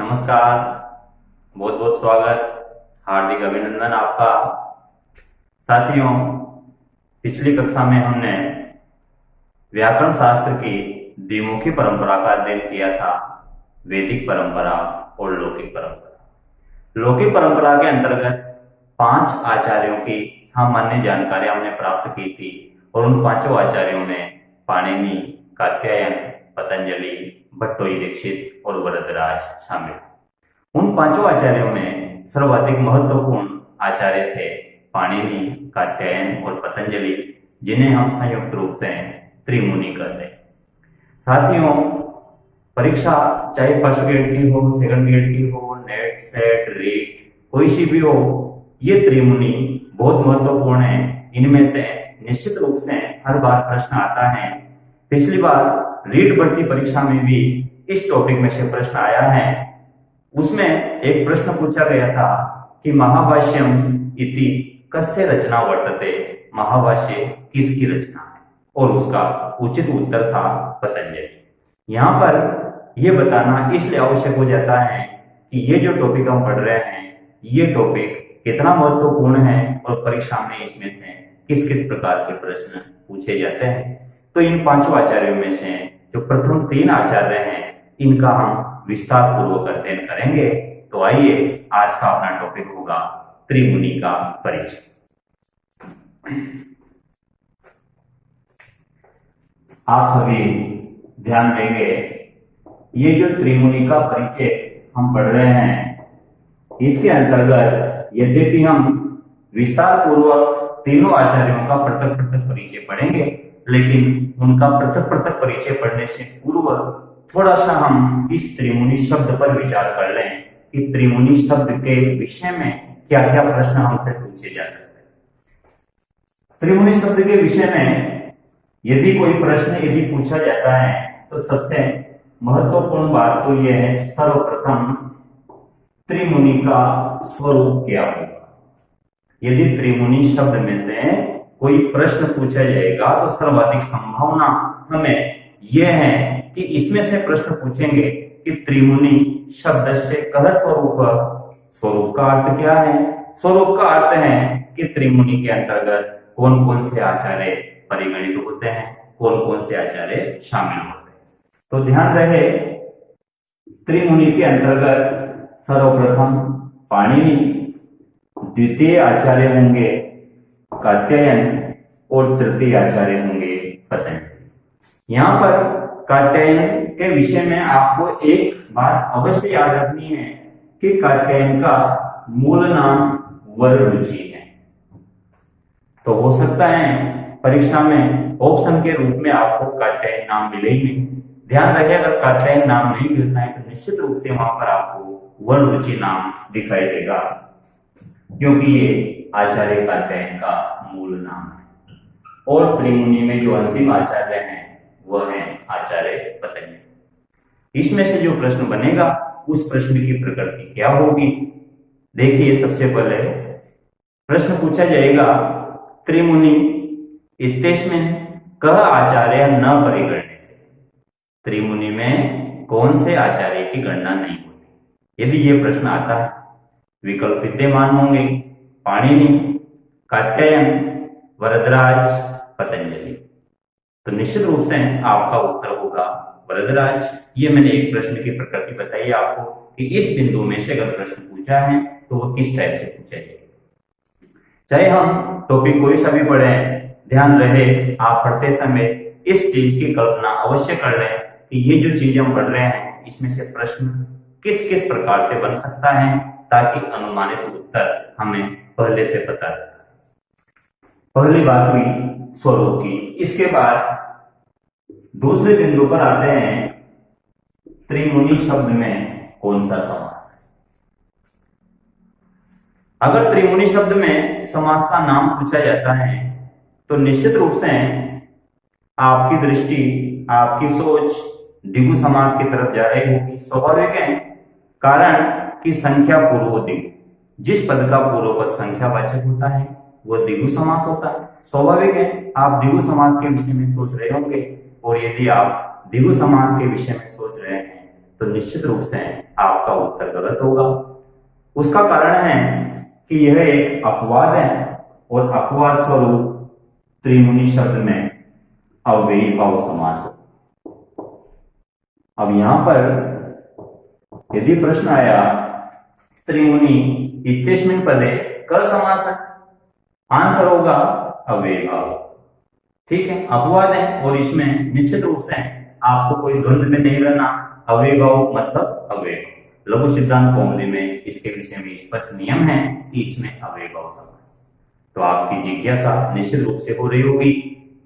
नमस्कार, बहुत बहुत स्वागत, हार्दिक अभिनंदन आपका। साथियों, पिछली कक्षा में हमने व्याकरण शास्त्र की द्विमुखी परंपरा का अध्ययन किया था, वैदिक परंपरा और लौकिक परंपरा। लौकिक परंपरा के अंतर्गत 5 आचार्यों की सामान्य जानकारी हमने प्राप्त की थी और उन 5 आचार्यों में पाणिनि, कात्यायन, पतंजलि, भट्टोई दीक्षित और वरदराज शामिल। उन 5 आचार्यों में सर्वाधिक महत्वपूर्ण आचार्य थे पाणिनि, कात्यायन और पतंजलि, जिन्हें हम संयुक्त रूप से त्रिमुनि कहते हैं। साथियों, परीक्षा चाहे फर्स्ट ग्रेड की हो, सेकंड ग्रेड की हो, नेट, सेट, रीट, कोई सी भी हो, ये त्रिमुनि बहुत महत्वपूर्ण है। इनमें से निश्चित रूप से हर बार प्रश्न आता है। पिछली बार रीट भर्ती परीक्षा में भी इस टॉपिक में से प्रश्न आया है। उसमें एक प्रश्न पूछा गया था कि महाभाष्यम इति कस्य रचना वर्तते, महाभाष्य किसकी रचना है, और उसका उचित उत्तर था पतंजलि। यहाँ पर यह बताना इसलिए आवश्यक हो जाता है कि ये जो टॉपिक हम पढ़ रहे हैं, ये टॉपिक कितना महत्वपूर्ण है और परीक्षा में इसमें से किस किस प्रकार के प्रश्न पूछे जाते हैं। तो इन 5 आचार्यों में से जो प्रथम 3 आचार्य हैं, इनका हम विस्तार पूर्वक अध्ययन करेंगे। तो आइए, आज का अपना टॉपिक होगा त्रिमुनि का परिचय। आप सभी ध्यान देंगे, ये जो त्रिमुनि का परिचय हम पढ़ रहे हैं, इसके अंतर्गत यद्यपि हम विस्तार पूर्वक तीनों आचार्यों का पृथक पृथक परिचय पढ़ेंगे, लेकिन उनका पृथक पृथक परिचय पढ़ने से पूर्व थोड़ा सा हम इस त्रिमुनि शब्द पर विचार कर लें कि त्रिमुनि शब्द के विषय में क्या क्या प्रश्न हमसे पूछे जा सकते हैं। त्रिमुनि शब्द के विषय में यदि कोई प्रश्न यदि पूछा जाता है तो सबसे महत्वपूर्ण बात तो यह है, सर्वप्रथम त्रिमुनि का स्वरूप क्या होगा। यदि त्रिमुनि शब्द में से कोई प्रश्न पूछा जाएगा तो सर्वाधिक संभावना हमें यह है कि इसमें से प्रश्न पूछेंगे कि त्रिमुनि शब्द से कह स्वरूप, स्वरूप का अर्थ क्या है। स्वरूप का अर्थ है कि त्रिमुनि के अंतर्गत कौन कौन से आचार्य परिगणित होते हैं, कौन कौन से आचार्य शामिल होते हैं। तो ध्यान रहे, त्रिमुनि के अंतर्गत सर्वप्रथम पाणिनि, द्वितीय आचार्य होंगे कात्यायन और तृतीय आचार्य होंगे पतंजलि। यहाँ पर कात्यायन के विषय में आपको एक बात अवश्य याद रखनी है कि कात्यायन का मूल नाम वररुचि है। तो हो सकता है परीक्षा में ऑप्शन के रूप में आपको कात्यायन नाम मिले ही नहीं। ध्यान रहे, अगर कात्यायन नाम नहीं मिलता है तो निश्चित रूप से वहां पर आपको वररुचि नाम दिखाई देगा, क्योंकि ये आचार्य कात्यायन का मूल नाम है। और त्रिमुनि में जो अंतिम आचार्य हैं वह है आचार्य पतंजलि। इसमें से जो प्रश्न बनेगा उस प्रश्न की प्रकृति क्या होगी। देखिए, सबसे पहले प्रश्न पूछा जाएगा, त्रिमुनि इत्यस्मिन् कः आचार्य न परिगण्यते। त्रिमुनि में कौन से आचार्य की गणना नहीं होती। यदि ये प्रश्न आता है, विकल्प विद्यमान होंगे, पाणिनि, कात्यायन, वरदराज, पतंजलि। तो निश्चित रूप से आपका उत्तर होगा वरदराज। ये मैंने एक प्रश्न की प्रकृति बताई आपको कि इस बिंदु में से अगर प्रश्न पूछा है तो वह किस टाइप से पूछा जाएगा। चाहे हम टॉपिक कोई सा भी पढ़े, ध्यान रहे आप पढ़ते समय इस चीज की कल्पना अवश्य कर लें कि ये जो चीज हम पढ़ रहे हैं इसमें से प्रश्न किस किस प्रकार से बन सकता है, ताकि अनुमानित उत्तर हमें पहले से पता रहे। पहली बात हुई स्वरूप की। इसके बाद दूसरे बिंदु पर आते हैं, त्रिमुनि शब्द में कौन सा समास है। अगर त्रिमुनि शब्द में समास का नाम पूछा जाता है तो निश्चित रूप से आपकी दृष्टि, आपकी सोच द्विगु समास की तरफ जा रही होगी। स्वाभाविक है, कारण कि संख्या पूर्व द्विगु, जिस पद का पूर्व पद संख्यावाचक होता है वह द्विगु समास होता है। स्वाभाविक है, आप द्विगु समास के विषय में सोच रहे होंगे, और यदि आप द्विगु समास के विषय में सोच रहे हैं तो निश्चित रूप से आपका उत्तर गलत होगा। उसका कारण है कि यह एक अपवाद है और अपवाद स्वरूप त्रिमुनि शब्द में अव्ययी भाव समास हो। अब यहां पर यदि प्रश्न आया त्रिमुनि इत्यस्मिन् पदे कर समास, आंसर होगा अव्ययी भाव। ठीक है, अपवाद है और इसमें निश्चित रूप से आपको कोई द्वंद्व में नहीं रहना। अव्ययी भाव मतलब अव्ययी भाव। लघु सिद्धांत कौमुदी में इसके विषय में स्पष्ट नियम है कि इसमें अव्ययी भाव समास। तो आपकी जिज्ञासा निश्चित रूप से हो रही होगी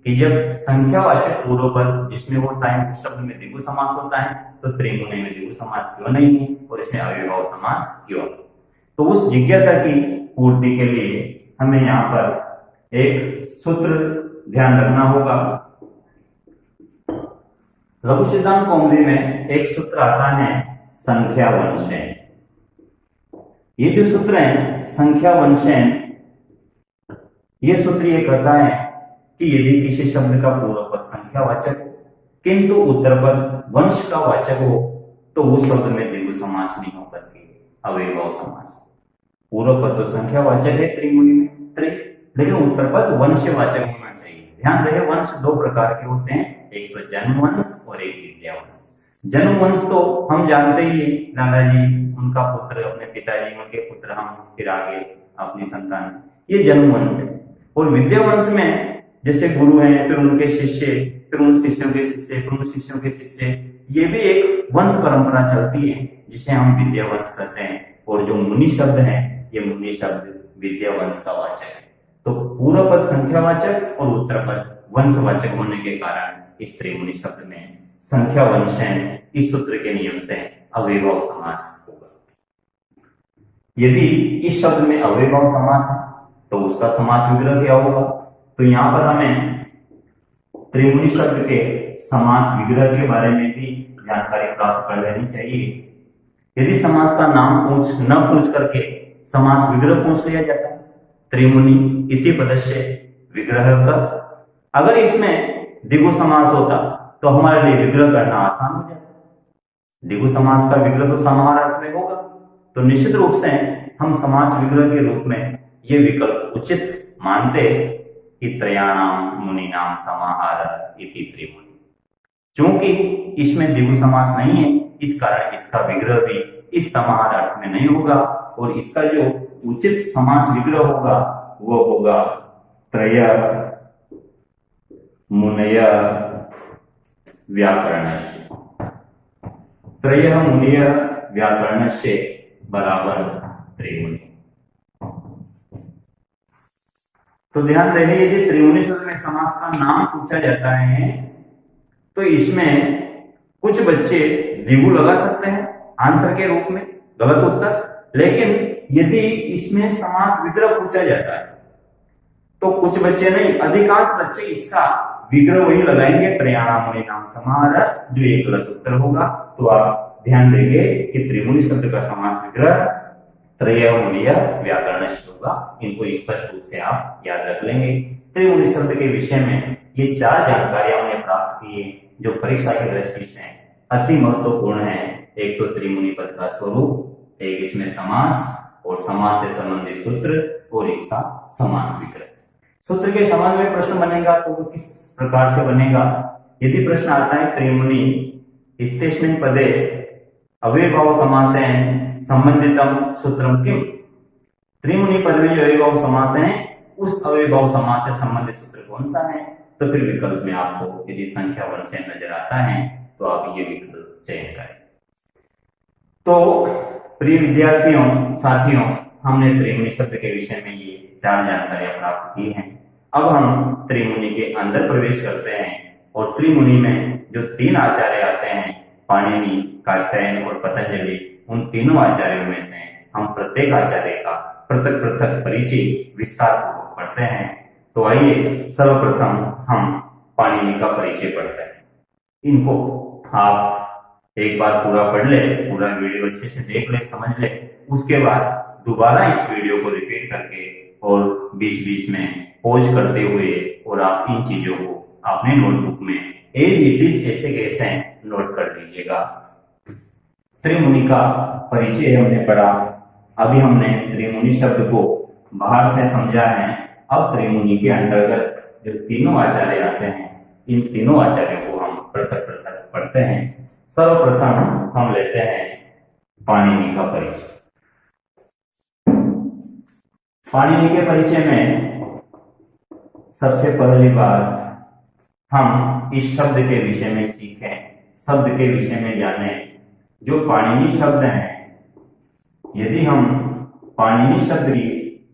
कि जब संख्यावाचक पूर्वपद जिसमें होता है उस शब्द में द्विगु समास होता है, तो त्रिमुनि में द्विगु समास क्यों नहीं है और इसमें अव्ययी भाव समास क्यों? तो उस जिज्ञासा की पूर्ति के लिए हमें यहाँ पर एक सूत्र ध्यान रखना होगा। लघु सिद्धांत कौमुदी में एक सूत्र आता है संख्या वंशेन। ये जो सूत्र है संख्या वंशेन, ये सूत्र ये कहता है कि यदि किसी शब्द का पूर्व पद संख्यावाचक किंतु उत्तर पद वंश का वाचक हो तो उस शब्द में द्विगु समास नहीं होकर के अव्ययी भाव समास। पूर्व पद तो संख्यावाचक है त्रिमुनि में लेकिन उत्तर पद वंशवाचक होना चाहिए। ध्यान रहे वंश दो प्रकार के होते हैं, एक तो जन्म वंश और एक विद्या वंश। जन्म वंश तो हम जानते ही, दादाजी उनका पुत्र, अपने पिताजी उनके पुत्र, हम फिर आगे अपनी संतान, ये जन्म वंश है। और विद्या वंश में जैसे गुरु हैं, फिर उनके शिष्य, फिर उन शिष्यों के शिष्य, फिर उन शिष्यों के शिष्य, ये भी एक वंश परंपरा चलती है जिसे हम विद्या वंश कहते हैं। और जो मुनि शब्द है ये मुनि शब्द विद्या वंश का वाचक है। तो पूर्व पद संख्यावाचक और उत्तर पद वंशवाचक होने के कारण इस त्रिमुनि शब्द में संख्या वंशेन इस सूत्र के नियम से अव्ययी भाव समास होगा। यदि इस शब्द में अव्ययी भाव समास है तो उसका समास विग्रह क्या होगा? तो यहाँ पर हमें त्रिमुनि शब्द के समास विग्रह के बारे में भी जानकारी प्राप्त कर लेनी चाहिए। यदि समास का नाम न पूछ करके समास विग्रह पूछ लिया जाता है, त्रिमुनि इति पदस्य विग्रह का, अगर इसमें द्विगु समास होता तो हमारे लिए विग्रह करना आसान हो जाता। द्विगु समास का विग्रह तो समाहार अर्थ में होगा, तो निश्चित रूप से हम समास विग्रह के रूप में ये विकल्प उचित मानते कि त्रयाणाम मुनीनाम समाहार इति त्रिमुनि। चूंकि इसमें द्विगु समास नहीं है, इस कारण इसका विग्रह भी इस समाहार अर्थ में नहीं होगा और इसका जो उचित समास विग्रह होगा वो होगा त्रय मुनय व्याकरणस्य। त्रय मुनय व्याकरणस्य बराबर त्रिमुनि। तो ध्यान रहे यदि त्रिमुनि शब्द में समास का नाम पूछा जाता है तो इसमें कुछ बच्चे द्विगु लगा सकते हैं आंसर के रूप में, गलत उत्तर। लेकिन यदि इसमें समास विग्रह पूछा जाता है तो कुछ बच्चे नहीं, अधिकांश बच्चे इसका विग्रह वही लगाएंगे त्रयाणाम मुनीनाम समाहार, जो एक गलत उत्तर होगा। तो आप ध्यान देंगे कि त्रिमुनि शब्द का समास विग्रह त्रय मुनय व्याकरणस्य होगा। इनको स्पष्ट रूप से आप याद रख लेंगे। त्रिमुनि शब्द के विषय में ये चार जानकारियां हमने प्राप्त की जो परीक्षा की दृष्टि से अति महत्वपूर्ण है। एक तो त्रिमुनि पद का स्वरूप, एक इसमें समास और समास से संबंधित सूत्र और इसका समास विग्रह। सूत्र के संबंध में प्रश्न बनेगा तो वो किस प्रकार से बनेगा? यदि प्रश्न आता है त्रिमुनि इत्यस्मिन् पदे अव्ययी भाव समासेन संबंधितम सूत्रम किम, त्रिमुनि पद में जो अव्ययी भाव समास है उस अव्ययी भाव समास से संबंधित सूत्र कौन सा है? तो फिर विकल्प में आपको यदि संख्या वंशेन नजर आता है तो आप ये विकल्प चयन करें। तो प्रिय विद्यार्थियों, साथियों, हमने त्रिमुनि शब्द के विषय में ये चार जानकारियां प्राप्त की हैं। अब हम त्रिमुनि के अंदर प्रवेश करते हैं और त्रिमुनि में जो तीन आचार्य आते हैं, पाणिनि, कात्यायन और पतंजलि, उन तीनों आचार्यों में से हम प्रत्येक आचार्य का पृथक पृथक परिचय विस्तार पूर्वक पढ़ते हैं। तो आइए सर्वप्रथम हम पाणिनि का परिचय पढ़ते हैं। इनको आप एक बार पूरा पढ़ ले, पूरा वीडियो अच्छे से देख ले, समझ ले, उसके बाद दोबारा इस वीडियो को रिपीट करके और बीच बीच में पॉज करते हुए और आप इन चीजों को अपने नोटबुक में एज इट इज ऐसे कैसे नोट कर लीजिएगा। त्रिमुनि का परिचय हमने पढ़ा। अभी हमने त्रिमुनि शब्द को बाहर से समझा है। अब त्रिमुनि के अंतर्गत जो तीनों आचार्य आते हैं, इन तीनों आचार्यों को हम पृथक पृथक पढ़ते हैं। सर्वप्रथम हम लेते हैं पाणिनि का परिचय। पाणिनि के परिचय में सबसे पहली बात हम इस शब्द के विषय में सीखें, शब्द के विषय में जानें। जो पाणिनि शब्द है, यदि हम पाणिनि शब्द की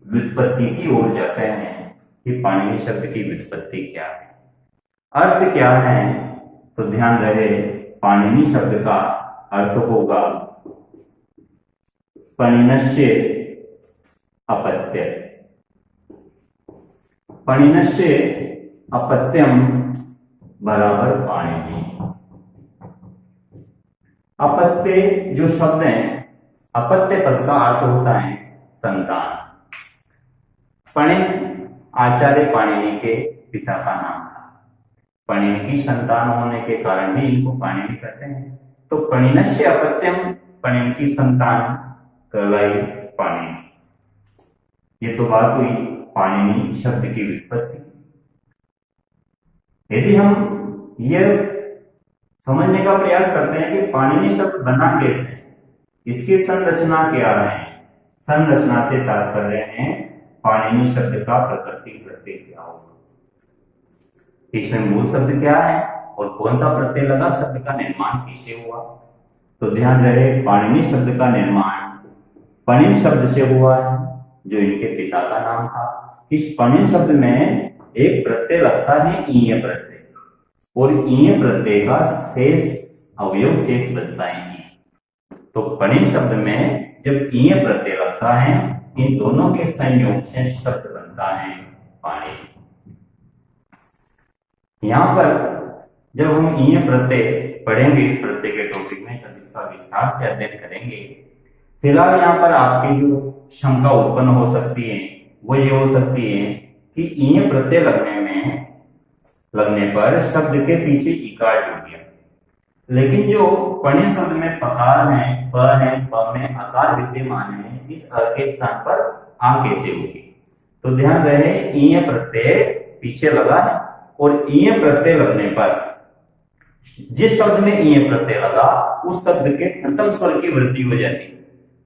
व्युत्पत्ति की ओर जाते हैं कि पाणिनि शब्द की व्युत्पत्ति क्या है, अर्थ क्या है, तो ध्यान रहे पाणिनि शब्द का अर्थ होगा पणिनस्य अपत्य। पणिनस्य अपत्यम बराबर पाणिनि। अपत्य जो शब्द है, अपत्य पद का अर्थ होता है संतान। पणिन आचार्य पाणिनि के पिता का नाम था। पणिन की संतान होने के कारण ही इनको पाणिनि कहते हैं। तो पणिनस्य अपत्यम, पणिन की संतान कहलाई पाणिनि। ये तो बात हुई पाणिनि शब्द की व्युत्पत्ति। यदि हम यह समझने का प्रयास करते हैं कि पाणिनि शब्द बना कैसे, इसकी संरचना क्या है, संरचना से तात्पर्य है पाणिनि शब्द का प्रकृति प्रत्यय क्या होगा, इसमें मूल शब्द क्या है और कौन सा प्रत्यय लगा, शब्द का निर्माण कैसे हुआ। तो ध्यान रहे पाणिनि शब्द का निर्माण पणिन शब्द से हुआ है, जो इनके पिता का नाम था। इस पणिन शब्द में एक प्रत्यय लगता है ईय प्रत्यय, और ईय प्रत्यय का शेष अवयव शेष बनता है। तो पणिन शब्द में जब ईय प्रत्यय लगता है, इन दोनों के संयोग से शब्द बनता है पाणिनि। यहां पर जब हम ईय प्रत्यय पढ़ेंगे प्रत्यय के टॉपिक में, तब इसका विस्तार से अध्ययन करेंगे। फिलहाल यहाँ पर आपकी जो शंका उत्पन्न हो सकती है वो ये हो सकती है कि ईय प्रत्यय लगने पर शब्द के पीछे इकार जुड़ गया, लेकिन जो पणिन शब्द में पकार है, प में आकार विद्यमान है, इस अ के स्थान पर आ कैसे होगी। तो ध्यान रहे ईय प्रत्यय पीछे लगा है, और ईय प्रत्यय लगने पर जिस शब्द में ईय प्रत्यय लगा उस शब्द के प्रथम स्वर की वृद्धि हो जाती है।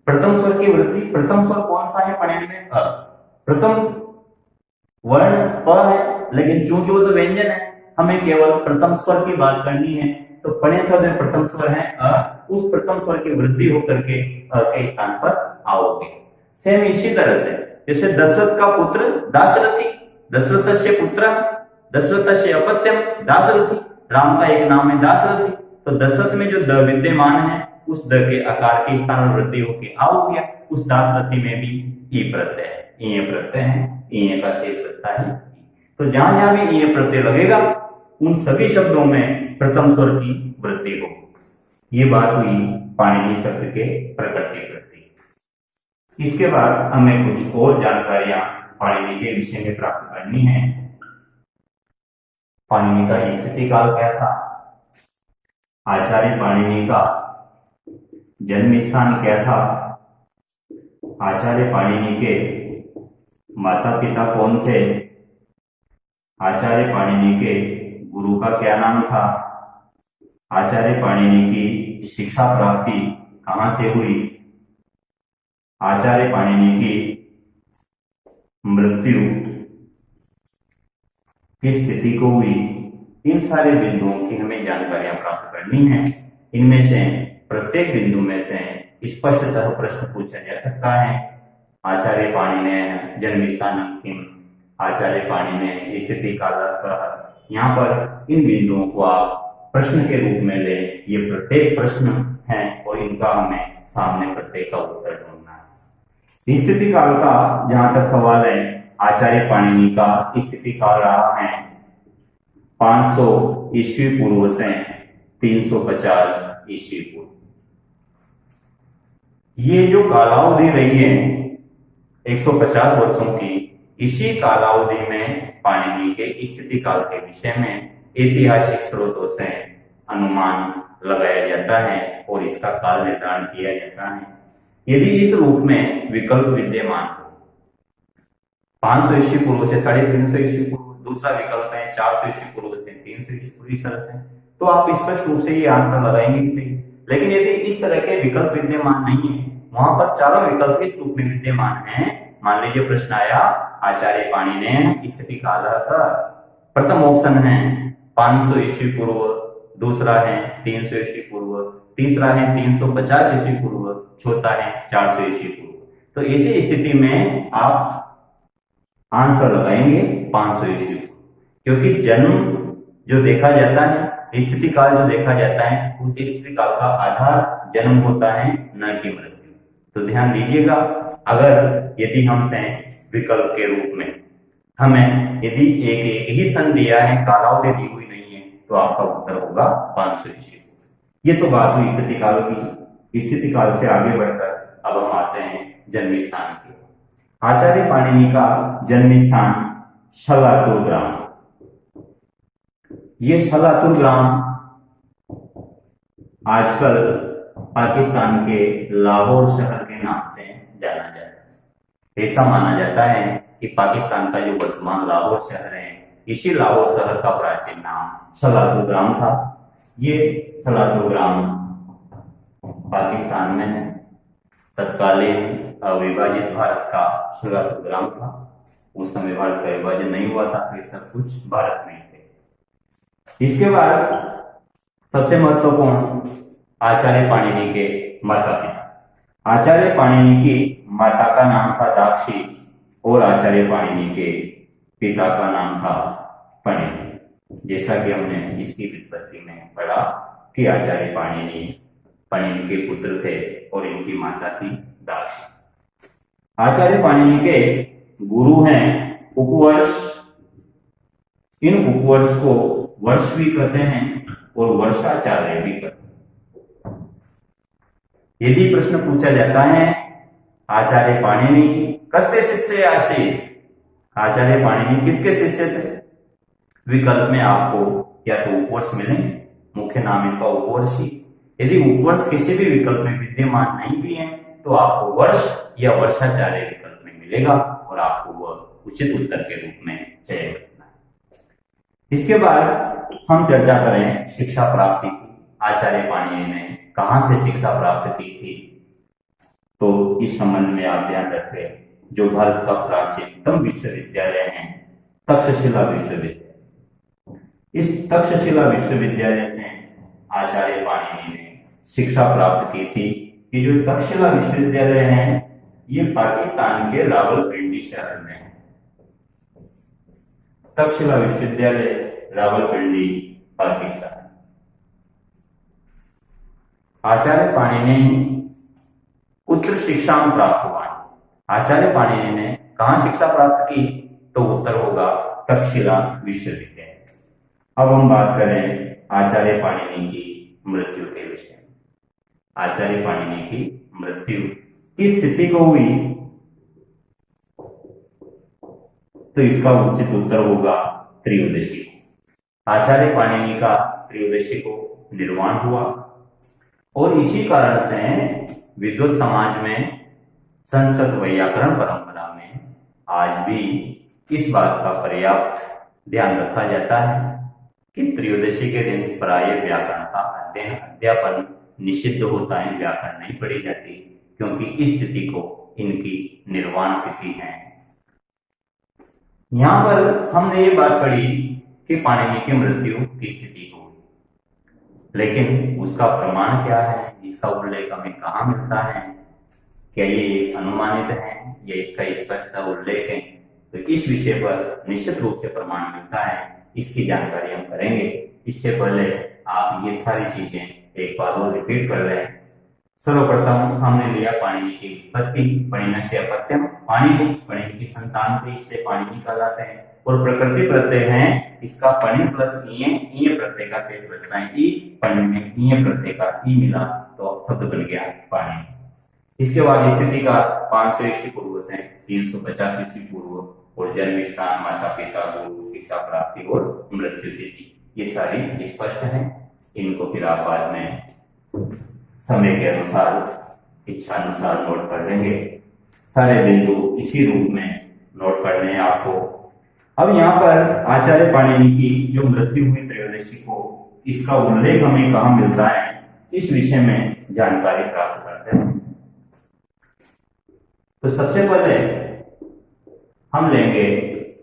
प्रथम स्वर की वृद्धि, प्रथम स्वर कौन सा है पणिनि में? अ। प्रथम वर्ण प है, लेकिन चूंकि वो तो व्यंजन है, हमें केवल प्रथम स्वर की बात करनी है। तो पणिन शब्द में प्रथम स्वर है अ, उस प्रथम स्वर की वृद्धि होकर के अ के स्थान पर आओगे। सेम इसी तरह से जैसे दशरथ का पुत्र दाशरथी, दशरथस्य पुत्र दशरथस्य अपत्यम दाशरथी, राम का एक नाम है दाशरथी। तो दशरथ में जो द विद्यमान है, उस द के आकार के स्थान पर वृद्धि होकर आ हो गया। उस दाशरथी में भी ई प्रत्यय है, ईय प्रत्यय है, ईय का शेष बचता है। तो जहां जहां भी ईय प्रत्यय लगेगा उन सभी शब्दों में प्रथम स्वर की वृद्धि हो। ये बात हुई पाणिनि शब्द के प्रकृति वृद्धि। इसके बाद हमें कुछ और जानकारियां पाणिनि के विषय में प्राप्त करनी है। पाणिनि का स्थिति काल क्या था, आचार्य पाणिनि का जन्म स्थान क्या था, आचार्य पाणिनि के माता पिता कौन थे, आचार्य पाणिनि के गुरु का क्या नाम था, आचार्य पाणिनि की शिक्षा प्राप्ति कहां से हुई, आचार्य पाणिनि की मृत्यु किस तिथि को हुई। इन सारे बिंदुओं की हमें जानकारियां प्राप्त करनी है। इनमें से प्रत्येक बिंदु में से स्पष्टतः प्रश्न पूछा जा सकता है। आचार्य पाणिनि जन्म स्थान किम, आचार्य पाणिनि स्थिति काल। यहाँ पर इन बिंदुओं को आप प्रश्न के रूप में ले, ये प्रत्येक प्रश्न है और इनका हमें सामने प्रत्येक का उत्तर ढूंढना है। स्थिति काल का जहां तक सवाल है, आचार्य पाणिनि का स्थिति काल रहा है 500 ईस्वी पूर्व से 350 ईस्वी पूर्व। ये जो कालावधि रही है 150 वर्षों की, इसी कालावधि में पाणिनि के स्थिति काल के विषय में ऐतिहासिक स्रोतों से अनुमान लगाया जाता है और इसका काल निर्धारण किया जाता है। यदि इस रूप में विकल्प विद्यमान हो 500 ईस्वी पूर्व से 350 ईस्वी पूर्व, दूसरा विकल्प है 400 ईस्वी पूर्व से 300 ईस्वी पूर्व, इस तरह से, तो आप स्पष्ट रूप से ये आंसर लगाएंगे कि सही। लेकिन यदि इस तरह के विकल्प विद्यमान नहीं है, वहां पर चारों विकल्प इस रूप में विद्यमान है, मान लीजिए प्रश्न आया आचार्य पाणिनि ने स्थिति काल का, प्रथम ऑप्शन है 500 ईस्वी पूर्व, दूसरा है 300 ईस्वी पूर्व, तीसरा है 350 ईस्वी पूर्व, चौथा है 400 ईस्वी पूर्व, तो ऐसी स्थिति में आप आंसर लगाएंगे 500 ईस्वी पूर्व, क्योंकि जन्म जो देखा जाता है, स्थिति काल जो देखा जाता है, उस स्थिति काल का आधार जन्म होता है, न कि मृत्यु। तो ध्यान दीजिएगा, अगर यदि हमसे विकल्प के रूप में हमें यदि एक ही सन दिया है, कालावधि दी हुई नहीं है, तो आपका उत्तर होगा 500 ईस्वी पूर्व। ये तो बात हुई स्थिति काल की। स्थिति काल से आगे बढ़कर अब हम आते हैं जन्म स्थान के। आचार्य पाणिनि का जन्म स्थान शलातुर ग्राम। ये शलातुर ग्राम आजकल पाकिस्तान के लाहौर शहर के नाम से जाना जाता है। ऐसा माना जाता है कि पाकिस्तान का जो वर्तमान लाहौर शहर है, इसी लाहौर शहर का प्राचीन नाम शलातुर ग्राम था। ये शलातुर ग्राम पाकिस्तान में है। तत्कालीन अविभाजित भारत का शलातुर ग्राम था। उस समय भारत का विभाजन नहीं हुआ था, फिर सब कुछ भारत में थे। इसके बाद सबसे महत्वपूर्ण आचार्य पाणिनि के माता पिता। आचार्य पाणिनि की माता का नाम था दाक्षी और आचार्य पाणिनि के पिता का नाम था पणिनि। जैसा कि हमने इसकी व्युत्पत्ति में पढ़ा कि आचार्य पाणिनि के पुत्र थे और इनकी माता थी दाक्षी। आचार्य पाणिनि के गुरु हैं उपवर्ष। इन उपवर्ष को वर्ष भी कहते हैं और वर्षाचार्य भी कहते हैं। यदि प्रश्न पूछा जाता है आचार्य पाणिनि कस्य शिष्य आसीत्, आचार्य पाणिनि किसके शिष्य थे, विकल्प में आपको या तो उपवर्ष मिलेंगे, मुख्य नाम इनका उपवर्ष ही। यदि उपवर्ष किसी भी विकल्प में विद्यमान नहीं भी है, तो आपको वर्ष या वर्षाचार्य विकल्प में मिलेगा और आपको वह उचित उत्तर के रूप में चयन करना है। इसके बाद हम चर्चा करें शिक्षा प्राप्ति की। आचार्य पाणिनि ने कहां से शिक्षा प्राप्त की थी, तो इस संबंध में आप ध्यान रखें, जो भारत का प्राचीनतम विश्वविद्यालय है तक्षशिला विश्वविद्यालय, इस तक्षशिला विश्वविद्यालय से आचार्य पाणिनि ने शिक्षा प्राप्त की थी। ये जो तक्षशिला विश्वविद्यालय है, ये पाकिस्तान के रावलपिंडी शहर में है। तक्षशिला विश्वविद्यालय रावलपिंडी, पाकिस्तान। आचार्य पाणिनि उच्च शिक्षा प्राप्त हुआ। आचार्य पाणिनि ने कहां शिक्षा प्राप्त की, तो उत्तर होगा तक्षशिला विश्वविद्यालय। अब हम बात करें आचार्य पाणिनि की मृत्यु के विषय में। आचार्य पाणिनि की मृत्यु किस तिथि को हुई, तो इसका उचित उत्तर होगा त्रयोदशी को। आचार्य पाणिनि का त्रयोदशी को निर्वाण हुआ और इसी कारण से विद्वत समाज में, संस्कृत व्याकरण परंपरा में आज भी इस बात का पर्याप्त ध्यान रखा जाता है कि त्रयोदशी के दिन प्राय व्याकरण का अध्ययन अध्यापन निषिद्ध होता है, व्याकरण नहीं पढ़ी जाती, क्योंकि इस तिथि को इनकी निर्वाण तिथि है। यहां पर हमने ये बात पढ़ी कि पाणिनि की मृत्यु किस तिथि को हुई, लेकिन उसका प्रमाण क्या है, इसका उल्लेख हमें कहाँ मिलता है, क्या ये अनुमानित है या इसका स्पष्ट उल्लेख है, तो इस विषय पर निश्चित रूप से प्रमाण मिलता है, इसकी जानकारी हम करेंगे। इससे पहले आप ये सारी चीजें एक बार और रिपीट कर लें। सर्वप्रथम हमने लिया पाणिनि की उत्पत्ति, पणिनस्य अपत्यम, पाणिनि की संतान थे, इसलिए पाणिनि कहलाते हैं। और प्रकृति प्रत्यय है, इसका पणि प्लस ईय प्रत्यय का शेष बचता है ई, पणि में ईय प्रत्यय का ई मिला तो शब्द बन गया पाणिनि। इसके बाद स्थिति का 500 ईस्वी पूर्व से 350 ईस्वी पूर्व और जन्म स्थान, माता पिता, गुरु, शिक्षा प्राप्ति और मृत्यु तिथि, ये सारी स्पष्ट है। इनको फिर आप बाद में समय के अनुसार इच्छा अनुसार नोट कर लेंगे। सारे बिंदु इसी रूप में नोट करने हैं आपको। अब यहाँ पर आचार्य पाणिनि की जो मृत्यु हुई त्रयोदशी को, इसका उल्लेख हमें कहाँ मिलता है, इस विषय में जानकारी प्राप्त करते हैं। तो सबसे पहले हम लेंगे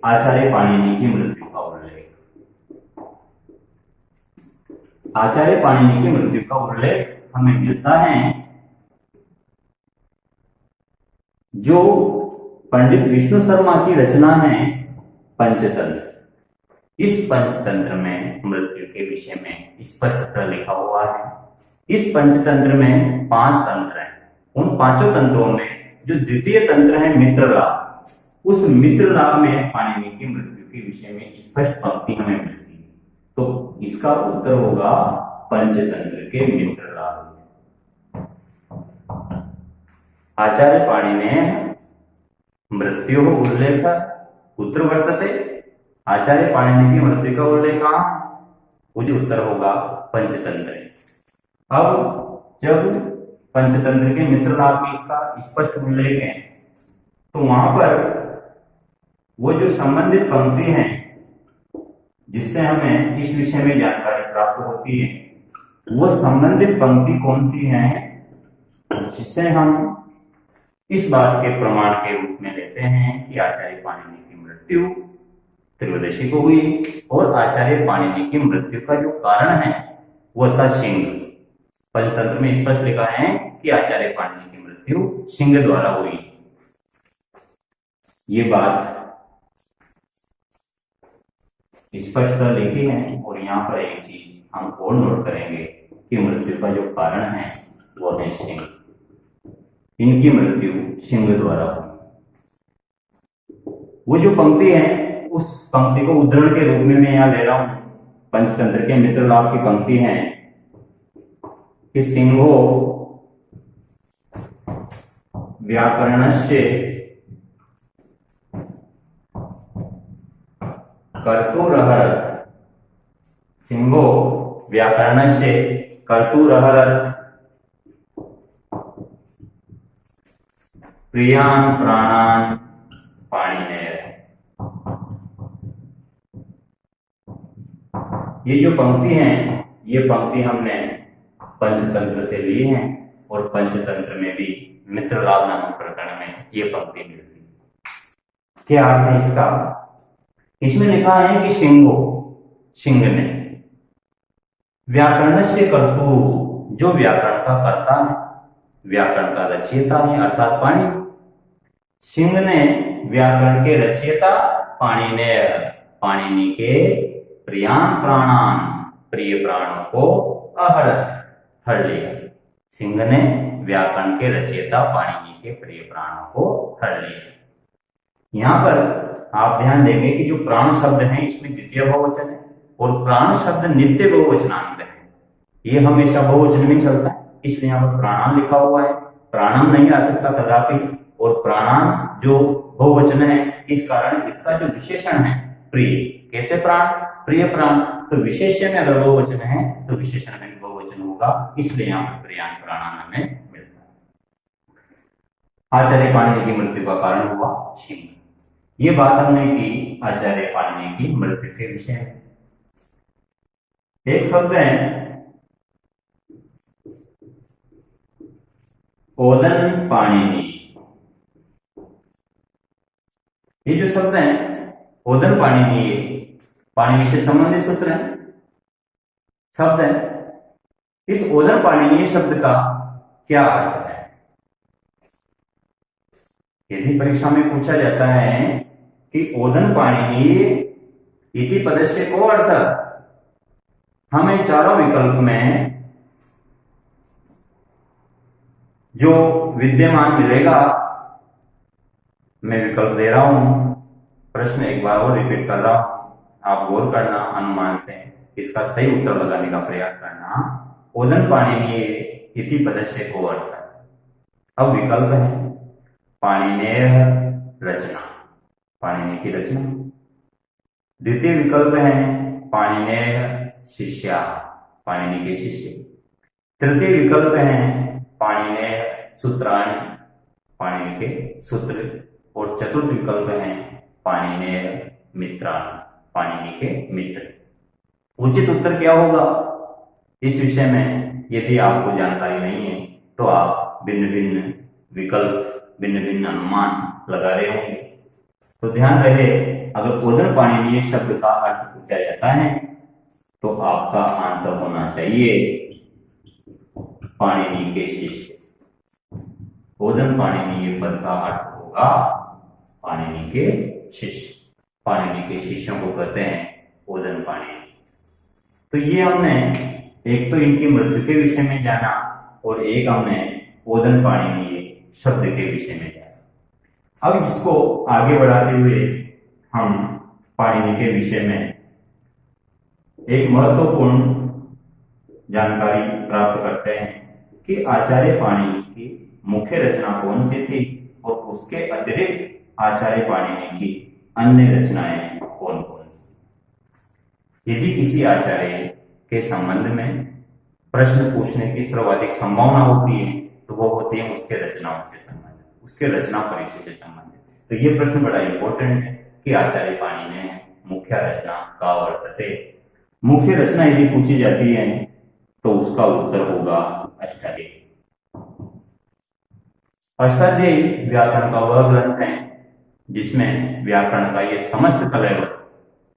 आचार्य पाणिनि की मृत्यु का उल्लेख। आचार्य पाणिनि की मृत्यु का उल्लेख हमें मिलता है जो पंडित विष्णु शर्मा की रचना है पंचतंत्र। इस पंचतंत्र में मृत्यु के विषय में स्पष्टतः लिखा हुआ है। इस पंचतंत्र में 5 तंत्र हैं। उन 5 तंत्रों में जो द्वितीय तंत्र है मित्र लाभ, उस मित्र लाभ में पाणिनि की मृत्यु के विषय में स्पष्ट पंक्ति हमें मिलती है। तो इसका उत्तर होगा पंचतंत्र के मित्र लाभ। आचार्य पाणिनि मृत्यु उल्लेख उत्तर वर्तते। आचार्य पाणिनि की मृत्यु का उल्लेख कहाँ, वो जो उत्तर होगा पंचतंत्र। अब जब पंचतंत्र के मित्र लाभ में इसका स्पष्ट उल्लेख है, तो वहां पर वो जो संबंधित पंक्ति है जिससे हमें इस विषय में जानकारी प्राप्त होती है, वो संबंधित पंक्ति कौन सी है जिससे हम इस बात के प्रमाण के रूप में लेते हैं कि आचार्य पाणिनि की मृत्यु त्रयोदशी को हुई और आचार्य पाणिनि की मृत्यु का जो कारण है वह था सिंह। पंचतंत्र में स्पष्ट लिखा है कि आचार्य पाणिनि की मृत्यु सिंह द्वारा हुई। ये बात स्पष्ट लिखी है। और यहाँ पर एक चीज हम और नोट करेंगे कि मृत्यु का जो कारण है वह है सिंह। इनकी मृत्यु सिंह द्वारा हुई। वो जो पंक्ति है उस पंक्ति को उद्धरण के रूप में मैं यहाँ ले रहा हूं। पंचतंत्र के मित्र लाभ की पंक्ति है कि सिंहो व्याकरणस्य कर्तुरहरत्। सिंहो व्याकरणस्य कर्तुरहरत् प्रियान् प्राणान् पाणिनेय। ये जो पंक्ति है, ये पंक्ति हमने पंचतंत्र से ली है और पंचतंत्र में भी मित्र लाभ नामक प्रकरण में ये पंक्ति मिलती है। क्या अर्थ है इसका? इसमें लिखा है कि सिंह ने व्याकरण से कर्तु, जो व्याकरण का कर्ता है, व्याकरण का रचयिता है अर्थात पाणिनि। सिंह ने व्याकरण के रचयिता पाणिनि के प्रियान प्राणान, प्रिय प्राणों को हर लिया। सिंह ने व्याकरण के रचयिता पाणिनि के प्रिय प्राणों को हर लिया। यहां पर आप ध्यान देंगे कि जो प्राण शब्द है इसमें द्वितीय बहुवचन है और प्राण शब्द नित्य बहुवचनांत है। ये हमेशा बहुवचन में चलता है, इसलिए यहाँ पर प्राणान लिखा हुआ है। प्राणम नहीं आ सकता कदापि, और प्राणान जो बहुवचन है इस कारण इसका जो विशेषण है प्रिय। कैसे प्राण? प्रिय प्राण। तो विशेष्य में अगर बहुवचन है तो विशेषण में बहुवचन होगा, इसलिए यहाँ पर प्रियान प्राणान हमें मिलता है। आचार्य पाणिनि की मृत्यु का कारण हुआ सिंह। ये बात हमने की आचार्य पाणिनि की मृत्यु के विषय में। एक शब्द है ओदन पाणिनि। ये जो शब्द है ओदन पाणिनि, पाणिनि से संबंधित सूत्र है, शब्द है। इस ओदन पाणिनि शब्द का क्या अर्थ है? यदि परीक्षा में पूछा जाता है कि ओदन पाणिनि इति पदस्य को अर्थ, हमें चारों विकल्प में जो विद्यमान मिलेगा, मैं विकल्प दे रहा हूं, प्रश्न एक बार और रिपीट कर रहा हूं, आप गौर करना, अनुमान से इसका सही उत्तर लगाने का प्रयास करना। ओदन पाणिनि इति पदस्य को अर्थ। अब विकल्प है पाणिनेय रचना, पाणिनि की रचना। द्वितीय विकल्प है पाणिनेय शिष्या, पाणिनि के शिष्य। तृतीय विकल्प है पाणिनेय सूत्राणि, पाणिनि के सूत्र। और चतुर्थ विकल्प है पाणिनेय मित्राणि, पाणिनि के मित्र। उचित उत्तर क्या होगा इस विषय में यदि आपको जानकारी नहीं है तो आप भिन्न भिन्न विकल्प, भिन्न भिन्न अनुमान लगा रहे होंगे। तो ध्यान रहे, अगर ओदन पाणिनीय शब्द का अर्थ पूछा जाता है तो आपका आंसर होना चाहिए पाणिनि के शिष्य। ओदन पाणिनीय पद का अर्थ होगा पाणिनि के शिष्य। पाणिनि के शिष्यों को कहते हैं ओदन पाणिनि। तो ये हमने एक तो इनकी मृत्यु के विषय में जाना और एक हमने ओदन पाणिनीय शब्द के विषय में जाना। अब इसको आगे बढ़ाते हुए हम पाणिनि के विषय में एक महत्वपूर्ण जानकारी प्राप्त करते हैं कि आचार्य पाणिनि की मुख्य रचना कौन सी थी और उसके अतिरिक्त आचार्य पाणिनि की अन्य रचनाएं कौन कौन सी। यदि किसी आचार्य के संबंध में प्रश्न पूछने की सर्वाधिक संभावना होती है तो वो होती है उसके रचनाओं से संबंधित, उसके रचना परिचय से संबंधित। तो ये प्रश्न बड़ा इंपॉर्टेंट है कि आचार्य पाणिनि मुख्य रचना का वर्तते। मुख्य रचना यदि पूछी जाती है तो उसका उत्तर होगा अष्टाध्यायी। अष्टाध्यायी व्याकरण का वह ग्रंथ है जिसमें व्याकरण का ये समस्त कलेवर,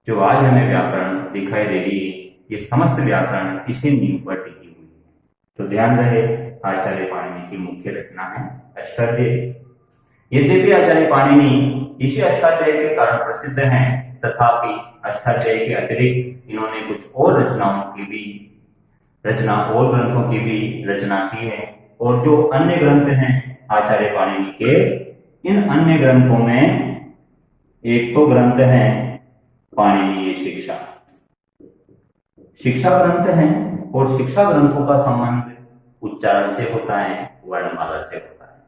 जो आज हमें व्याकरण दिखाई दे रही है, ये समस्त व्याकरण इसी नींव पर टिकी हुई है। तो ध्यान रहे, आचार्य पाणिनि की मुख्य रचना है अष्टाध्यायी। यद्यपि आचार्य पाणिनि इसी अष्टाध्यायी के कारण प्रसिद्ध हैं, तथापि अष्टाध्यायी के अतिरिक्त इन्होंने कुछ और रचनाओं की भी रचना और ग्रंथों की भी रचना की है। और जो अन्य ग्रंथ हैं आचार्य पाणिनि के, इन अन्य ग्रंथों में एक तो ग्रंथ है पाणिनीय शिक्षा, शिक्षा ग्रंथ है। और शिक्षा ग्रंथों का संबंध उच्चारण से होता है, वर्णमाला से होता है।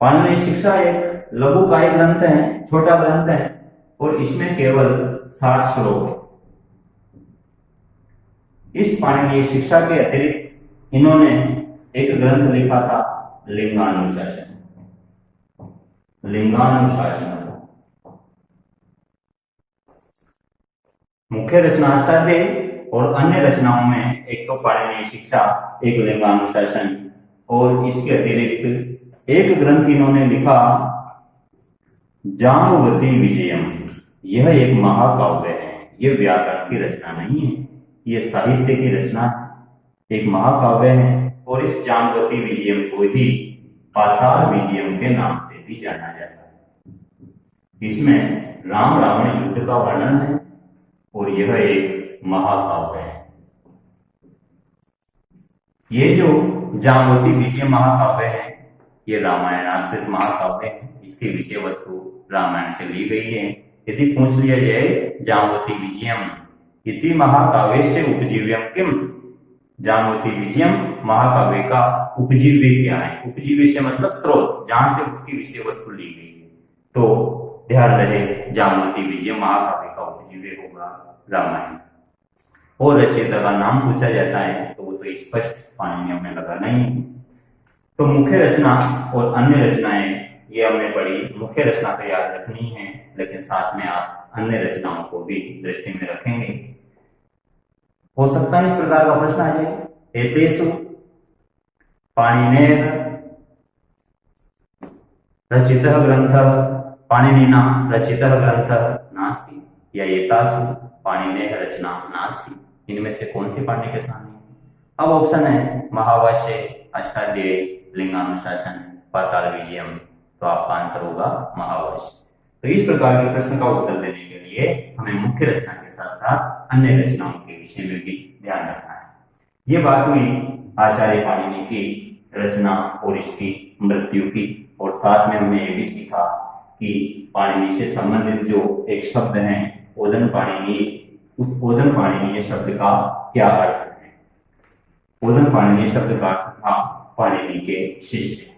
पाणिनीय शिक्षा एक लघुकाय ग्रंथ है, छोटा ग्रंथ है और इसमें केवल 60 श्लोक है। इस पाणिनीय शिक्षा के अतिरिक्त इन्होंने एक ग्रंथ लिखा था लिंगानुशासन। लिंगानुशासन मुख्य रचना अष्टाध्यायी और अन्य रचनाओं में एक तो पाणिनीय शिक्षा, एक लिंगानुशासन और इसके अतिरिक्त एक ग्रंथ इन्होंने लिखा जाम्बवती विजयम। यह एक महाकाव्य है, यह व्याकरण की रचना नहीं है, यह साहित्य की रचना है, एक महाकाव्य है। और इस जाम्बवती विजयम को ही पाताल विजयम के नाम से भी जाना जाता है। इसमें राम रावण युद्ध का वर्णन है और यह एक महाकाव्य है। ये जो जाम्बवती विजय महाकाव्य है, ये रामायण आश्रित महाकाव्य है। इसकी विषय वस्तु रामायण से ली गई है। यदि पूछ लिया जाए जाम्बवती विजयम इति महाकाव्यस्य उपजीव्यम किम, जाम्बवती विजयम महाकाव्य का उपजीव्य क्या है। उपजीव्य से मतलब स्रोत, जहां से उसकी विषय वस्तु ली गई है। तो ध्यान रहे, जाम्बवती विजय महाकाव्य का उपजीव्य होगा रामायण। और रचयिता का नाम पूछा जाता है तो वो तो स्पष्ट पाणिनि में लगा नहीं। तो मुख्य रचना और अन्य रचनाएं ये हमने पढ़ी। मुख्य रचना तो याद रखनी है, लेकिन साथ में आप अन्य रचनाओं को भी दृष्टि में रखेंगे। हो सकता है इस प्रकार का प्रश्न आ जाए, एतेषु पाणिनेः रचितः ग्रंथः पाणिनिना रचितः ग्रंथः नास्ति या एतासु पाणिनेः रचना नास्ति। इनमें से कौन सी पाणिनि के सामने? अब ऑप्शन है महाभाष्य, अष्टाध्यायी, लिंगानुशासन, पाताल विजयम। तो आपका आंसर होगा महाभाष्य। तो इस प्रकार के प्रश्न का उत्तर देने के लिए हमें मुख्य रचना के साथ साथ अन्य रचनाओं के विषय में भी ध्यान रखना है। ये बात हुई आचार्य पाणिनि की रचना और इसकी मृत्यु की। और साथ में हमने ये भी सीखा कि पाणिनि से संबंधित जो एक शब्द है ओदन पाणिनि, उस ओदन पाणिनीय शब्द का क्या अर्थ है। ओदन पाणिनीय शब्द का अर्थ था पाणिनि के शिष्य।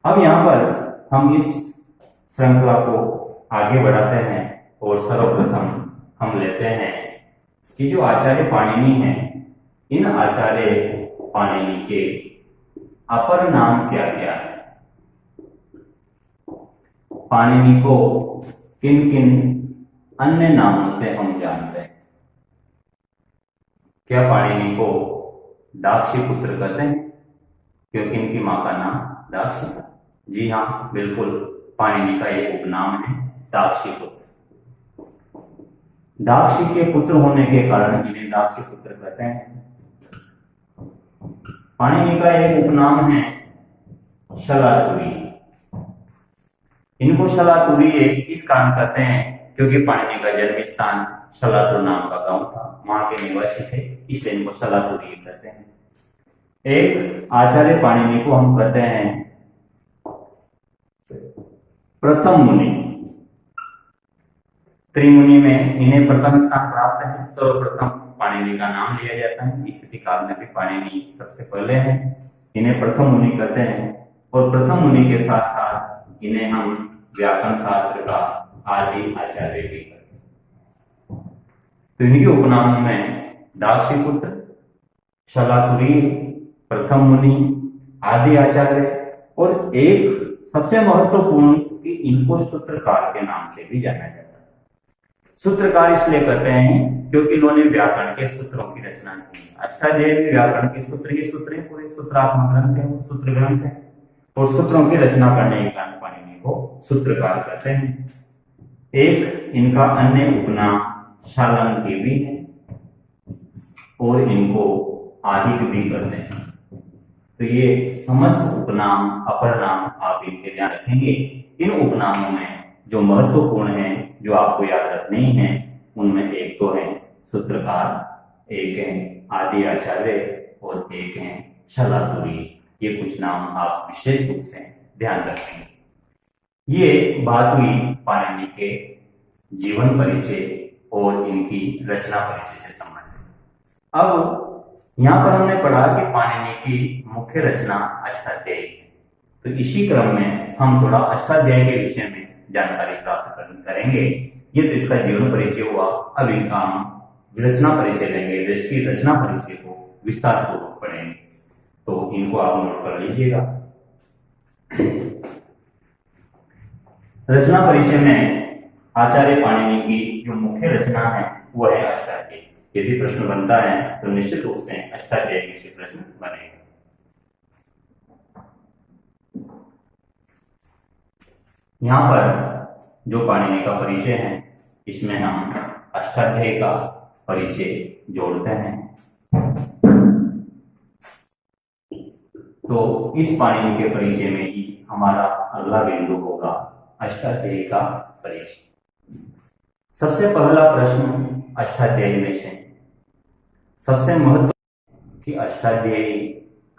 अब यहाँ पर हम इस श्रृंखला को आगे बढ़ाते हैं और सर्वप्रथम हम लेते हैं कि जो आचार्य पाणिनि है इन आचार्य पाणिनि के अपर नाम क्या क्या है? पाणिनि को किन किन अन्य नामों से हम जानते हैं? क्या पाणिनि को दाक्षी पुत्र कहते हैं क्योंकि इनकी मां का नाम दाक्षी था? जी हाँ, बिल्कुल, पाणिनि का एक उपनाम है दाक्षी पुत्र। दाक्षी के पुत्र होने के कारण इन्हें दाक्षी पुत्र कहते हैं। पाणिनि का एक उपनाम है शलातुरी। इनको शलातुरी इस कारण कहते हैं क्योंकि पाणिनि का जन्म स्थान शलातुर नाम का गांव था, वहां के निवासी थे, इसलिए इनको शलातुरी कहते हैं। एक आचार्य पाणिनि को हम कहते हैं प्रथम मुनि। त्रिमुनि में इन्हें प्रथम स्थान प्राप्त है। सर्वप्रथम पाणिनि का नाम लिया जाता है, स्थिति काल में भी पाणिनि सबसे पहले हैं। इन्हें प्रथम मुनि कहते हैं और प्रथम मुनि के साथ साथ इन्हें हम व्याकरण शास्त्र का आदि आचार्य भी कहते हैं। तो इनके उपनामों में दाक्षीपुत्र, शलातुरी, प्रथम मुनि, आदि आचार्य और एक सबसे महत्वपूर्ण कि इनको सूत्रकार के नाम से भी जाना जाता है। सूत्रकार इसलिए कहते हैं क्योंकि इन्होंने व्याकरण के सूत्रों की रचना की। अष्टाध्यायी में व्याकरण के सूत्र ही सूत्र है, पूरे सूत्रात्मक ग्रंथ है, सूत्र ग्रंथ है और सूत्रों की रचना करने के कारण पाणिनि को सूत्रकार कहते हैं। एक इनका अन्य उपनाम शालंकी भी है और इनको आदिक भी कहते हैं। तो ये समस्त उपनाम अपर नाम आप इनके ध्यान रखेंगे। इन उपनामों में जो महत्वपूर्ण है, जो आपको याद रखने ही है, उनमें एक तो है सूत्रकार, एक है आदि आचार्य और एक है शलातुरी। ये कुछ नाम आप विशेष रूप से ध्यान रखेंगे। ये बात हुई पाणिनि के जीवन परिचय और इनकी रचना परिचय से संबंधित। अब यहां पर हमने पढ़ा कि पाणिनि की मुख्य रचना अष्टाध्यायी है। तो इसी क्रम में हम थोड़ा अष्टाध्यायी के विषय में जानकारी प्राप्त करेंगे। ये तो इसका जीवन परिचय हुआ। अब इनका हम रचना परिचय लेंगे, इसकी रचना परिचय को विस्तार पूर्वक पढ़ेंगे। तो इनको आप नोट कर लीजिएगा। रचना परिचय में आचार्य पाणिनि की जो मुख्य रचना है वो है अष्टाध्यायी। यदि प्रश्न बनता है तो निश्चित रूप से अष्टाध्यायी से प्रश्न बनेगा। यहां पर जो पाणिनि का परिचय है इसमें हम अष्टाध्यायी का परिचय जोड़ते हैं। तो इस पाणिनि के परिचय में ही हमारा अगला बिंदु होगा अष्टाध्यायी का परिचय। सबसे पहला प्रश्न अष्टाध्यायी में से सबसे महत्व कि अष्टाध्यायी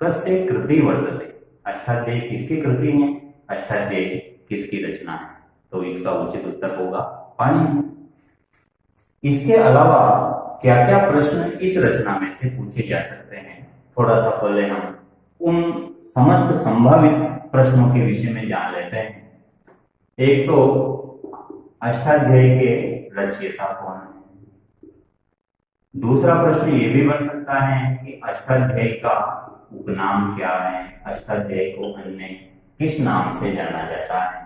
कस्य कृति वर्तते। अष्टाध्यायी किसकी कृति है, अष्टाध्यायी किसकी रचना है? तो इसका उचित उत्तर होगा पाणिनि। इसके अलावा क्या क्या प्रश्न इस रचना में से पूछे जा सकते हैं, थोड़ा सा पहले हम उन समस्त संभावित प्रश्नों के विषय में जान लेते हैं। एक तो अष्टाध्यायी के रचयिता कौन है। दूसरा प्रश्न ये भी बन सकता है कि अष्टाध्यायी का उपनाम क्या है, अष्टाध्यायी को अन्य किस नाम से जाना जाता है।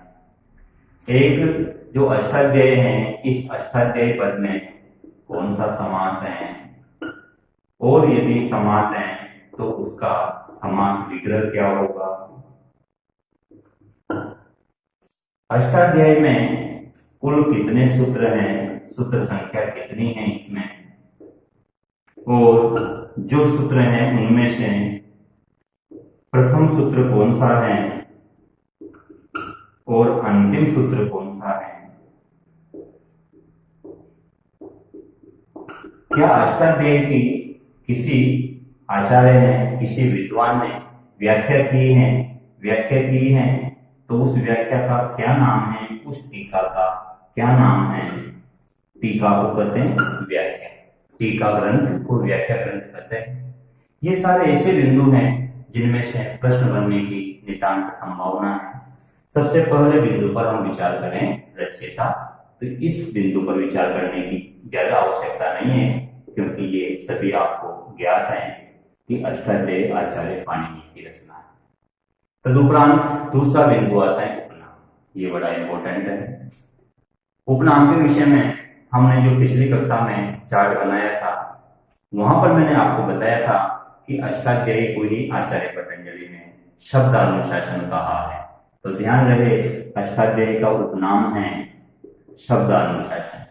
एक जो अष्टाध्यायी है, इस अष्टाध्यायी पद में कौन सा समास है और यदि समास है तो उसका समास विग्रह क्या होगा। अष्टाध्यायी में कुल कितने सूत्र हैं, सूत्र संख्या कितनी है इसमें, और जो सूत्र हैं उनमें से प्रथम सूत्र कौन सा है और अंतिम सूत्र कौन सा है। क्या अष्टाध्यायी की किसी आचार्य ने, किसी विद्वान ने व्याख्या की है तो उस व्याख्या का क्या नाम है, उस टीका का क्या नाम है। टीका को कहते हैं व्याख्या, टीका ग्रंथ को व्याख्या ग्रंथ कहते हैं। ये सारे ऐसे बिंदु हैं जिनमें से प्रश्न बनने की नितांत संभावना है। सबसे पहले बिंदु पर हम विचार करें रचयिता। तो इस बिंदु पर विचार करने की ज्यादा आवश्यकता नहीं है क्योंकि ये सभी आपको ज्ञात है कि अष्टाध्यायी आचार्य पाणिनि की रचना है। तदुपरांत दूसरा बिंदु आता है उपनाम। ये बड़ा इंपॉर्टेंट है। उपनाम के विषय में हमने जो पिछली कक्षा में चार्ट बनाया था, वहां पर मैंने आपको बताया था कि अष्टाध्यायी को ही आचार्य पतंजलि ने शब्दानुशासन कहा है। तो ध्यान रहे, अष्टाध्यायी का उपनाम है शब्दानुशासन।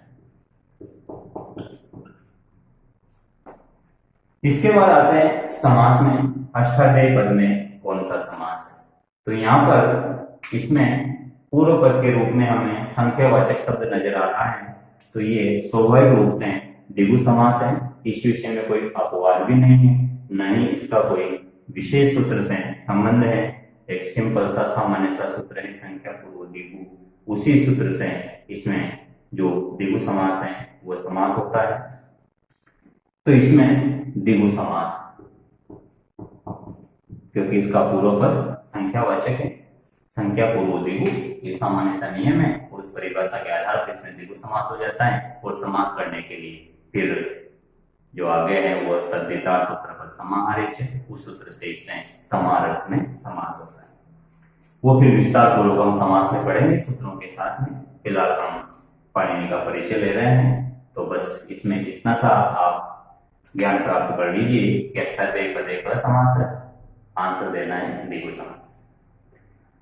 इसके बाद आते हैं समास में। अष्टाध्यायी पद में कौन सा समास है? तो यहाँ पर इसमें पूर्व पद के रूप में हमें संख्यावाचक शब्द नजर आ रहा है, तो ये स्वाभाविक रूप से द्विगु समास है। इस विषय में कोई अपवाद भी नहीं है, न ही इसका कोई विशेष सूत्र से संबंध है। एक सिंपल सा सामान्य सा सूत्र है, संख्या पूर्व द्विगु। उसी सूत्र से इसमें जो द्विगु समास है वो समास होता है। तो इसमें द्विगु समास, क्योंकि इसका पूर्व पद संख्यावाचक है, संख्या पूर्व द्विगु, ये सामान्य सा नियम है। उस परिभाषा के आधार पर इसमें द्विगु समास हो जाता है। और समास करने के लिए फिर जो आगे है वो तद्धितार्थ उत्तरपद समाहार्य है, उस सूत्र से इससे समाहारक में समास होता है। वो फिर विस्तार पूर्वक हम समास में पढ़ेंगे सूत्रों के साथ में। फिलहाल हम पाणिनि का परिचय ले रहे हैं, तो बस इसमें इतना सा आप ज्ञान प्राप्त कर लीजिए कि अष्टाध्यायी पद एक समास है, आंसर देना है द्विगु समास।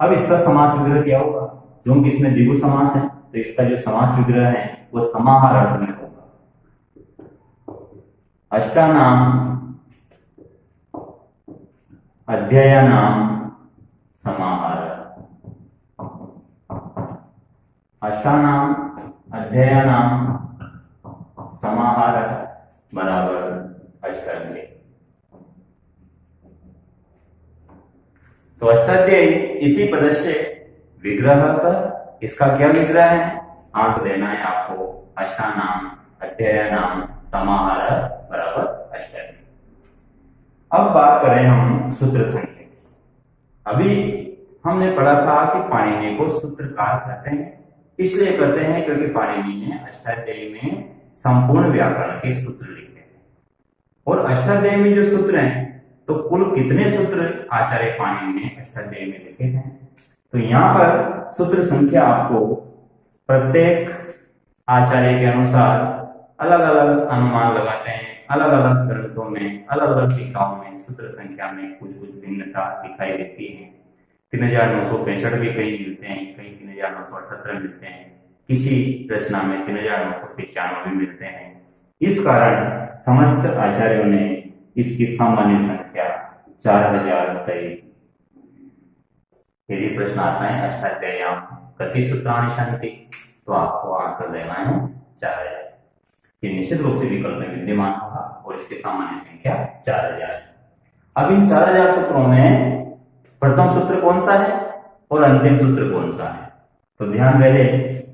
अब इसका समास विग्रह क्या होगा? क्योंकि इसमें द्विगु समास है, तो इसका जो समास विग्रह है वो समाहार अर्थ में होगा। अष्टानाम अध्यायानाम समाहार। अष्टानाम अध्यायानाम समाहार बराबर अष्टाध्यायी। तो अष्टाध्यायी इति पदस्य विग्रह का, इसका क्या विग्रह है? आंसर देना है आपको अष्टानाम अध्यायानाम समाहार बराबर अष्टाध्यायी। अब बात करें हम सूत्र संख्या की। अभी हमने पढ़ा था कि पाणिनि को सूत्रकार कहते हैं, इसलिए कहते हैं क्योंकि पाणिनि ने अष्टाध्यायी में संपूर्ण व्याकरण के सूत्र लिखे हैं। और अष्टाध्यायी में जो सूत्र हैं, तो कुल कितने सूत्र आचार्य पाणिनि ने अष्टाध्यायी में लिखे हैं? तो यहाँ पर सूत्र संख्या आपको प्रत्येक आचार्य के अनुसार अलग अलग अनुमान लगाते हैं। अलग अलग ग्रंथों में, अलग अलग टीकाओं में सूत्र संख्या में कुछ कुछ भिन्नता दिखाई देती है। 3965 भी कहीं मिलते हैं, कहीं 3978 मिलते हैं, किसी रचना में 3995 भी मिलते हैं। इस कारण समस्त आचार्यों ने इसकी सामान्य संख्या 4000 तय। यदि प्रश्न आता है अष्टाध्याय्याम कति सूत्राणि सन्ति, तो आपको आंसर देना है 4000। ये निश्चित रूप से विकल्प में विद्यमान होगा और इसकी सामान्य संख्या 4000। अब इन 4000 सूत्रों में प्रथम सूत्र कौन सा है और अंतिम सूत्र कौन सा है? तो ध्यान रहे,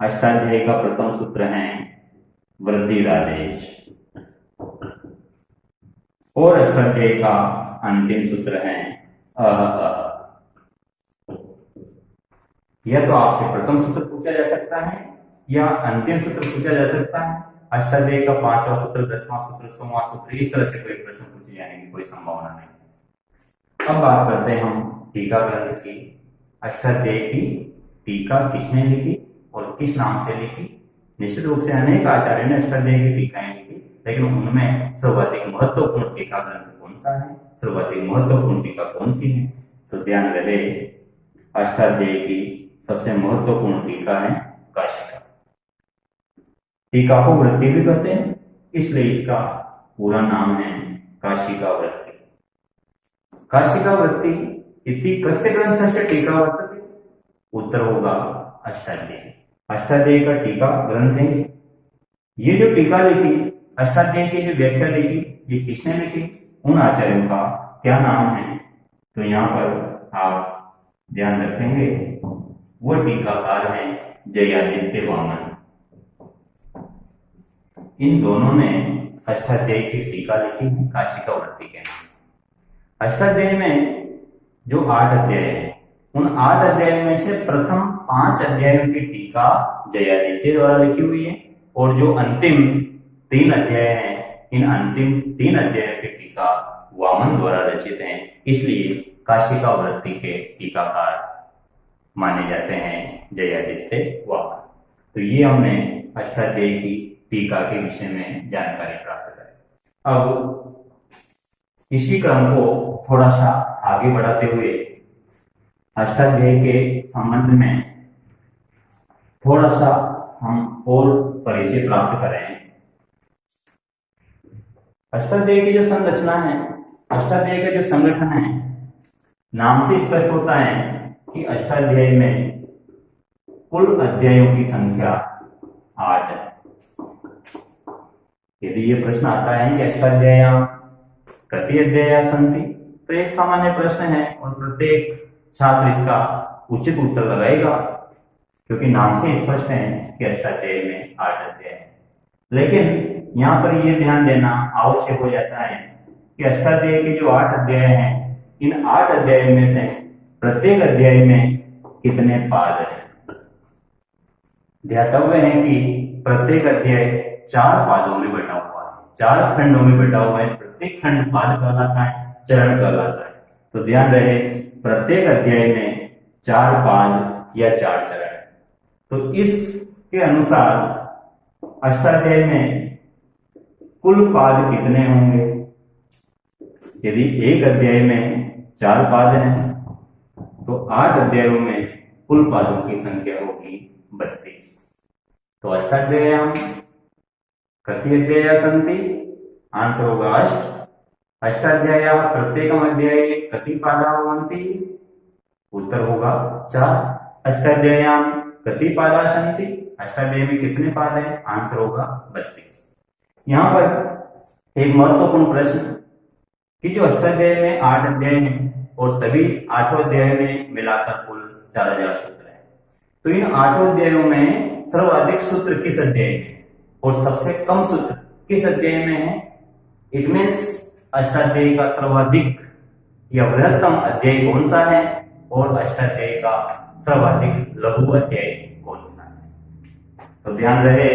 अष्टाध्यायी का प्रथम सूत्र है वृद्धिरादेश और अष्टाध्यायी का अंतिम सूत्र है अह। यह तो आपसे प्रथम सूत्र पूछा जा सकता है या अंतिम सूत्र पूछा जा सकता है। अष्टाध्यायी का 5वां सूत्र, 10वां सूत्र, 16वां सूत्र, इस तरह से कोई प्रश्न पूछे जाने की कोई संभावना नहीं। अब बात करते हैं हम टीका ग्रंथ की। अष्टाध्यायी की टीका किसने लिखी और किस नाम से लिखी? निश्चित रूप से अनेक आचार्यों ने अष्टाध्यायी की टीकाएं लिखी, लेकिन उनमें सर्वाधिक महत्वपूर्ण टीका ग्रंथ कौन सा है, सर्वाधिक महत्वपूर्ण टीका कौन सी है? तो ध्यान रहे, अष्टाध्यायी की सबसे महत्वपूर्ण टीका है काशिका। टीका को वृत्ति भी कहते हैं, इसलिए इसका पूरा नाम है काशिका वृत्ति। काशिका वृत्ति इति कस्य ग्रंथस्य टीका वर्तते? उत्तर होगा अष्टाध्यायी। अष्टाध्यायी का टीका ग्रंथ है। ये जो टीका लिखी, अष्टाध्यायी की जो व्याख्या लिखी, ये किसने लिखी? उन आचार्यों का क्या नाम है? तो यहाँ पर आप ध्यान रखेंगे, वो टीकाकार है जयादित्य वामन। इन दोनों ने अष्टाध्यायी की टीका लिखी है काशिका वृत्ति के नाम। अष्टाध्यायी में जो 8 अध्याय हैं, उन 8 अध्यायों में से प्रथम 5 अध्यायों की टीका जयादित्य द्वारा लिखी हुई है और जो अंतिम 3 अध्याय हैं इन अंतिम 3 अध्यायों की टीका वामन द्वारा रचित हैं, इसलिए काशिका वृत्ति के टीकाकार माने जाते हैं जयादित्य वामन। तो ये हमने अष्टाध्यायी की टीका के विषय में जानकारी प्राप्त करी। अब इसी क्रम को थोड़ा सा आगे बढ़ाते हुए अष्टाध्यायी के संबंध में थोड़ा सा हम और परिचय प्राप्त करें। अष्टाध्यायी की जो संरचना है, अष्टाध्यायी का जो संगठन है, नाम से स्पष्ट होता है कि अष्टाध्यायी में कुल अध्यायों की संख्या 8 है। यदि ये प्रश्न आता है कि अष्टाध्यायी कति अध्याया सन्ति, तो एक सामान्य प्रश्न है और प्रत्येक छात्र इसका उचित उत्तर लगाएगा, क्योंकि नाम से स्पष्ट है कि अष्टाध्यायी में 8 अध्याय है। लेकिन यहाँ पर यह ध्यान देना आवश्यक हो जाता है कि अष्टाध्यायी के जो 8 अध्याय हैं, इन 8 अध्यायों में से प्रत्येक अध्याय में कितने पाद हैं। ध्यातव्य है कि प्रत्येक अध्याय 4 पादों में बटा हुआ है, 4 खंडों में बटा हुआ है। प्रत्येक खंड पाद कहलाता है, चरण कहलाता है। तो ध्यान रहे, प्रत्येक अध्याय में 4 पाद या 4 चरण। तो इसके अनुसार अष्टाध्याय में कुल पाद कितने होंगे। यदि एक अध्याय में 4 पाद हैं, तो 8 अध्यायों में कुल पादों की संख्या होगी 32। तो अष्टाध्यायी कति अध्याया सन्ति, आंसर होगा अष्ट। अष्टाध्यायी प्रत्येकम अध्याये कति पादा भवन्ति, उत्तर होगा 4। अष्टाध्याय्याम कति पादा सन्ति, अष्टाध्यायी में कितने पाद हैं, आंसर होगा 32। यहाँ पर एक महत्वपूर्ण प्रश्न कि जो अष्टाध्यायी में 8 अध्याय हैं और सभी 8 अध्याय में मिलाकर कुल 4000 सूत्र हैं, तो इन 8 अध्यायों में सर्वाधिक सूत्र किस अध्याय में और सबसे कम सूत्र किस अध्याय में है। इट मीन्स अष्टाध्यायी का सर्वाधिक या बृहत्तम अध्याय कौन सा है और अष्टाध्यायी का सर्वाधिक लघु अध्याय कौन सा है। तो ध्यान रहे,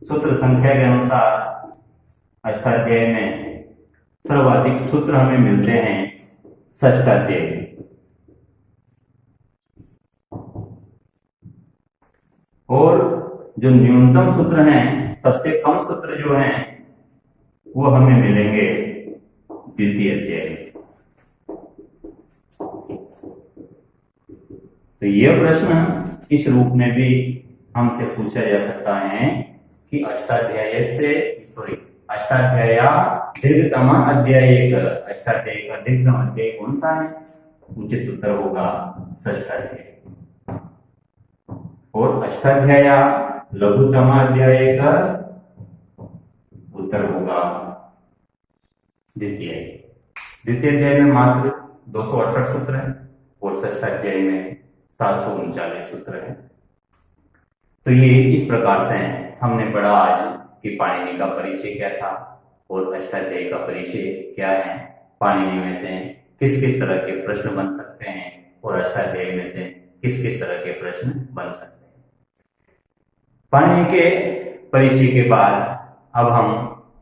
सूत्र संख्या के अनुसार अष्टाध्यायी में सर्वाधिक सूत्र हमें मिलते हैं षष्ठाध्यायी। और जो न्यूनतम सूत्र हैं, सबसे कम सूत्र जो हैं, वो हमें मिलेंगे द्वितीय अध्याय। तो यह प्रश्न इस रूप में भी हमसे पूछा जा सकता है कि अष्टाध्यायी दीर्घतम अध्याय, अष्टाध्यायी का दीर्घतम अध्याय कौन सा है। उचित उत्तर होगा षष्ठाध्यायी। और अष्टाध्यायी लघुतम अध्याय का उत्तर होगा द्वितीय। द्वितीय अध्याय में मात्र 268 सूत्र है और षष्ठाध्याय में 739 सूत्र है। तो ये इस प्रकार से हमने पढ़ा आज कि पाणिनि का परिचय क्या था और अष्टाध्यायी का परिचय क्या है। पाणिनि में से किस किस तरह के प्रश्न बन सकते हैं और अष्टाध्यायी में से किस किस तरह के प्रश्न बन सकते हैं। पाणिनि के परिचय के बाद अब हम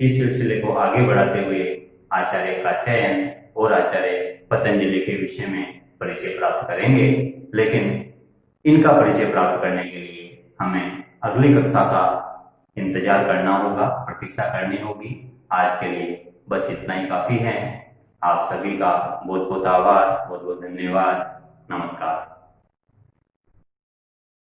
इस सिलसिले को आगे बढ़ाते हुए आचार्य कात्यायन और आचार्य पतंजलि के विषय में परिचय प्राप्त करेंगे। लेकिन इनका परिचय प्राप्त करने के लिए हमें अगली कक्षा का इंतजार करना होगा, प्रतीक्षा करनी होगी। आज के लिए बस इतना ही काफी है। आप सभी का बहुत बहुत आभार, बहुत बहुत धन्यवाद। नमस्कार।